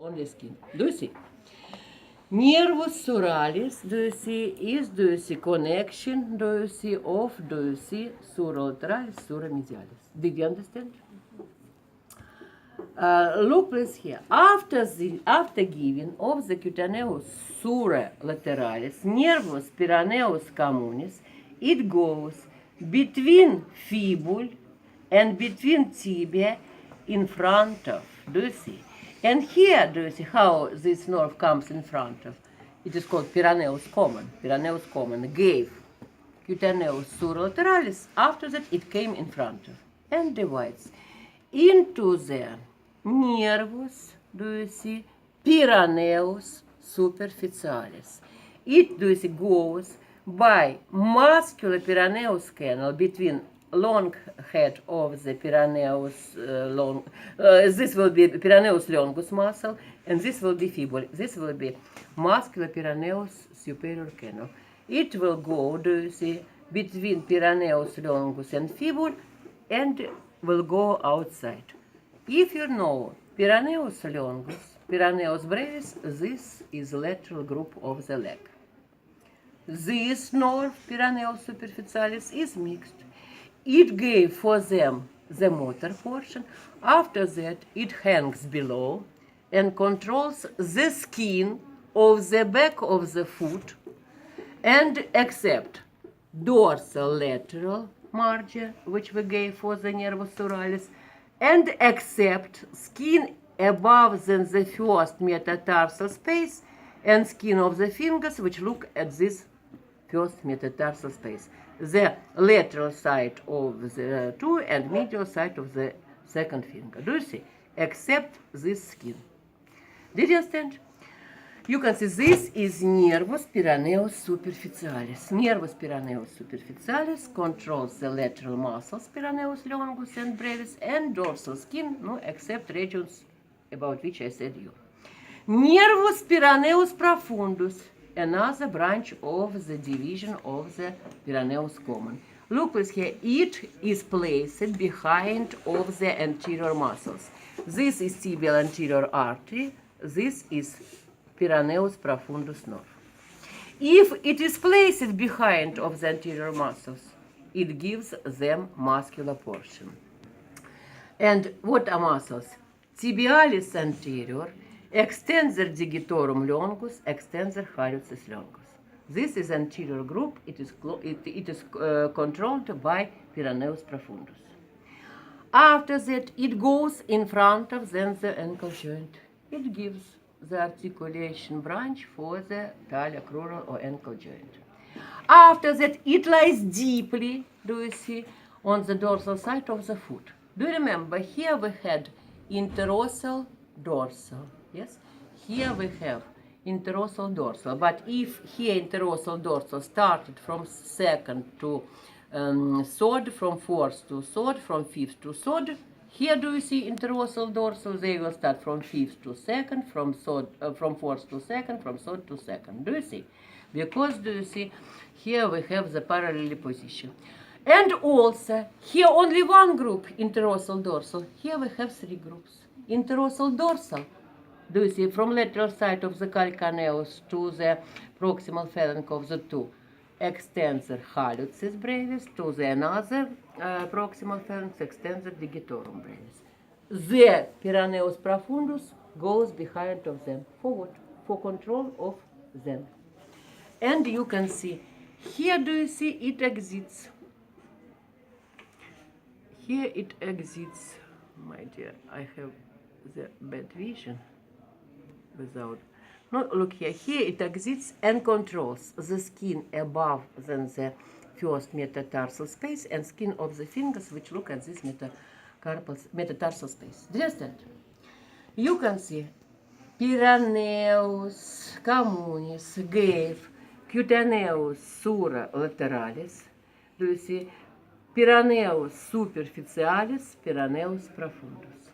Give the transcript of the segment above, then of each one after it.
on the skin. Do you see? Nervus suralis, do you see connection, do you see sura lateralis, sura medialis. Did you understand? Look please here. After giving of the cutaneous sura lateralis, nervus pyraneus communis, it goes between fibul and between tibia in front of. Do you see? And here, do you see how this nerve comes in front of? It is called pyraneus common. Pyraneus common gave cutaneous sura lateralis. After that, it came in front of and divides into the nervus, do you see, pyraneus superficialis. It, do you see, goes by muscular pyraneus canal between long head of the pyraneus this will be pyraneus longus muscle, and this will be fibula. This will be muscular pyraneus superior canal. It will go, do you see, between pyraneus longus and fibula, and will go outside. If you know pyraneus longus, pyraneus brevis, this is lateral group of the leg. This nerve, pyraneus superficialis, is mixed. It gave for them the motor portion. After that, it hangs below and controls the skin of the back of the foot, and except dorsal lateral margin, which we gave for the nervus suralis, and except skin above than the first metatarsal space and skin of the fingers, which look at this first metatarsal space, the lateral side of the two and medial side of the second finger. Do you see? Except this skin. Did you understand? You can see this is nervus pyraneus superficialis. Nervus pyraneus superficialis controls the lateral muscles, pyraneus longus and brevis, and dorsal skin, no, except regions about which I said you. Nervus pyraneus profundus, another branch of the division of the pyraneus common. Look please here, it is placed behind of the anterior muscles. This is tibial anterior artery, this is pyraneus profundus nerve. If it is placed behind of the anterior muscles, it gives them muscular portion. And what are muscles? Tibialis anterior, extensor digitorum longus, extensor hallucis longus. This is anterior group. It is controlled by pyraneus profundus. After that, it goes in front of then the ankle joint. It gives the articulation branch for the taliacrural or ankle joint. After that, it lies deeply, do you see, on the dorsal side of the foot. Do you remember, here we had interossal dorsal, yes? Here we have interossal dorsal, but if here interossal dorsal started from second to third, from fourth to third, from fifth to third, here do you see interossal dorsal? They will start from fifth to second, from fourth to second, from third to second. Do you see? Because do you see, here we have the parallel position. And also, here only one group, interossal dorsal. Here we have three groups. Interossal dorsal, do you see, from lateral side of the calcaneus to the proximal phalanx of the two. Extensor hallucis brevis to the another proximal phalanx, extensor digitorum brevis. The pyraneus profundus goes behind of them. For what? For control of them. And you can see, here do you see it exits. Here it exits. My dear, I have the bad vision without. No, look here. Here it exits and controls the skin above than the first metatarsal space and skin of the fingers, which look at this metatarsal space. Do you understand? You can see pyraneus communis gave cutaneus sura lateralis. Do you see? Pyraneus superficialis, pyraneus profundus.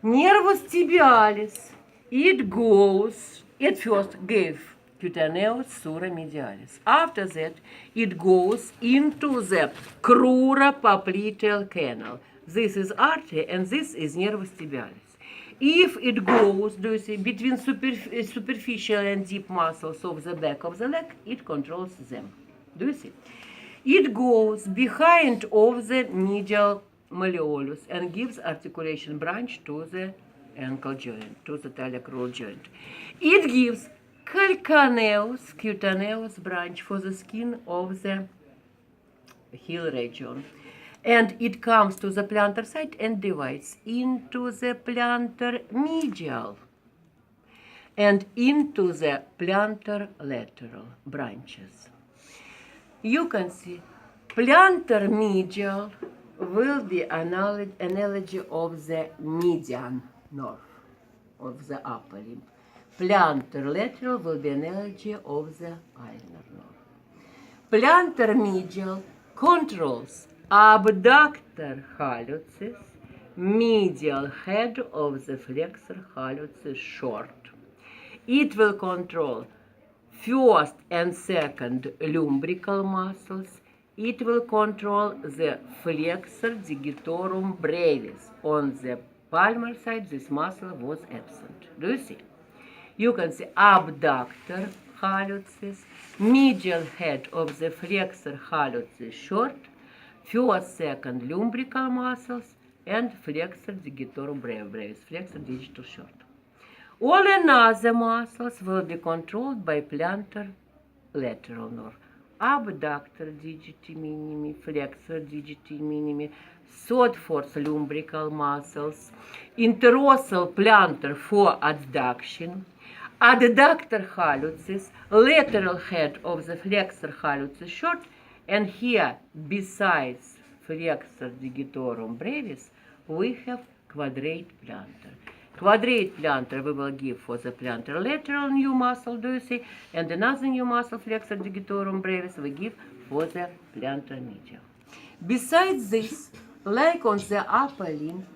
Nervus tibialis, it goes, it first gave cutaneus sura medialis. After that, it goes into the crura popliteal canal. This is artery and this is nervus tibialis. If it goes, do you see, between superficial and deep muscles of the back of the leg, it controls them. Do you see? It goes behind of the medial malleolus and gives articulation branch to the ankle joint, to the talocrural joint. It gives calcaneus, cutaneous branch for the skin of the heel region. And it comes to the plantar side and divides into the plantar medial and into the plantar lateral branches. You can see plantar medial will be analogy of the median nerve of the upper limb. Plantar lateral will be analogy of the ulnar nerve. Plantar medial controls abductor hallucis, medial head of the flexor hallucis short. It will control first and second lumbrical muscles. It will control the flexor digitorum brevis. On the palmar side, this muscle was absent. Do you see? You can see abductor hallucis, medial head of the flexor hallucis short, first, second lumbrical muscles, and flexor digitorum brevis, flexor digital short. All another muscles will be controlled by plantar lateral nerve. Abductor digiti minimi, flexor digiti minimi, third, fourth lumbrical muscles, interossal plantar for adduction, adductor hallucis, lateral head of the flexor hallucis short, and here, besides flexor digitorum brevis, we have quadrate plantar. Quadrate plantar we will give for the plantar lateral new muscle, do you see? And another new muscle, flexor digitorum brevis, we give for the plantar medial. Besides this, like on the upper limb,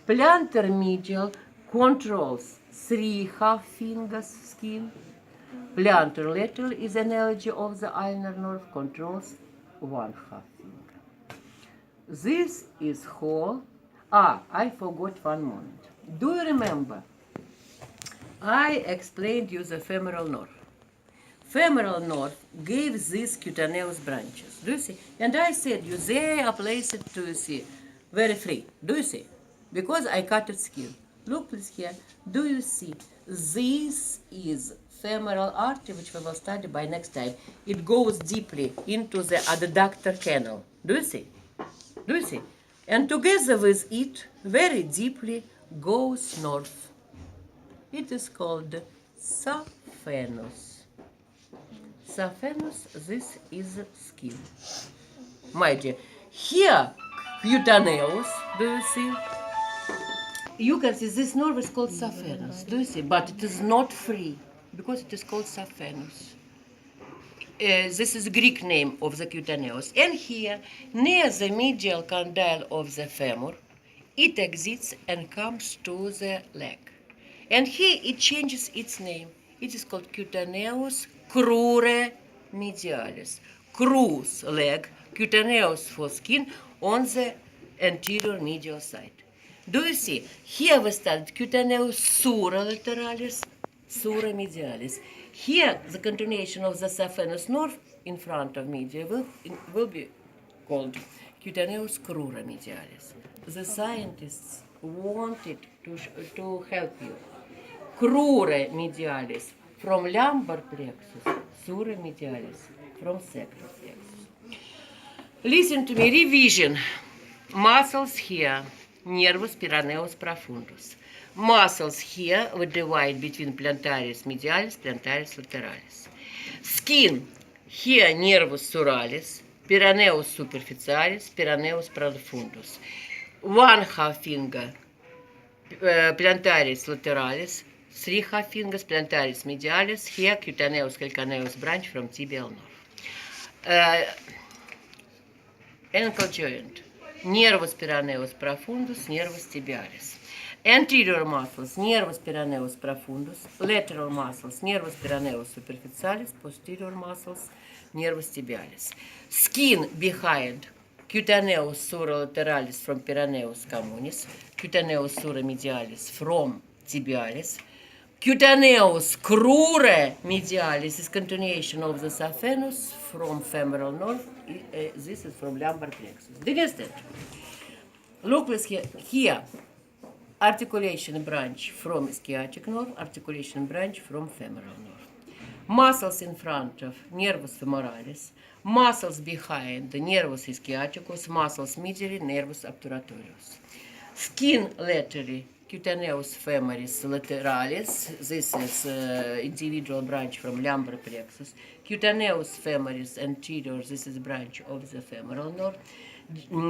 plantar medial controls 3 half fingers skin. Plantar lateral is analogy of the ulnar nerve, controls 1 half finger. This is whole. I forgot one moment. Do you remember? I explained you the femoral nerve. Femoral nerve gave these cutaneous branches. Do you see? And I said you they are placed, do you see, very free. Do you see? Because I cut skin. Look please here. Do you see? This is femoral artery, which we will study by next time. It goes deeply into the adductor canal. Do you see? Do you see? And together with it, very deeply, goes nerve. It is called saphenous. Saphenous, this is skin. My dear, here, cutaneous, do you see? You can see this nerve is called saphenous, do you see? But it is not free, because it is called saphenous. This is the Greek name of the cutaneous. And here, near the medial condyle of the femur, it exits and comes to the leg. And here it changes its name. It is called cutaneous crurae medialis. Crus, leg, cutaneous for skin on the anterior medial side. Do you see? Here we start cutaneous sura lateralis, sura medialis. Here, the continuation of the saphenous nerve in front of media will be called cutaneous crura medialis. The scientists wanted to help you. Crura medialis from lumbar plexus, sura medialis from sacral plexus. Listen to me, revision. Muscles here, nervus peroneus profundus. Muscles here we divide between plantaris medialis, plantaris lateralis. Skin here, nervus suralis, peroneus superficialis, peroneus profundus. 1 half finger, plantaris lateralis, 3 half fingers, plantaris medialis, here cutaneous calcaneus branch from tibial nerve. Ankle joint, nervus peroneus profundus, nervus tibialis. Anterior muscles, nervus peroneus profundus, lateral muscles, nervus peroneus superficialis, posterior muscles, nervus tibialis. Skin behind, cutaneous sura lateralis from peroneus communis, cutaneous sura medialis from tibialis. Cutaneous crurae medialis is continuation of the saphenous from femoral nerve. This is from lumbar plexus. Did you understand? Look please here. Articulation branch from ischiatic nerve, articulation branch from femoral nerve. Muscles in front of nervus femoralis, muscles behind the nervus ischiaticus, muscles medially, nervus obturatorius. Skin laterally, cutaneous femoris lateralis, this is individual branch from lumbar plexus. Cutaneous femoris anterior, this is branch of the femoral nerve.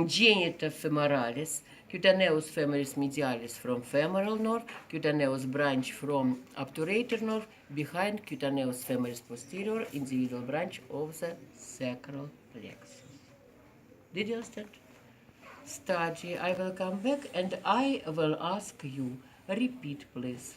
Genita femoralis, cutaneous femoris medialis from femoral nerve, cutaneous branch from obturator nerve, behind cutaneous femoris posterior, individual branch of the sacral plexus. Did you understand? Study. I will come back and I will ask you, repeat please.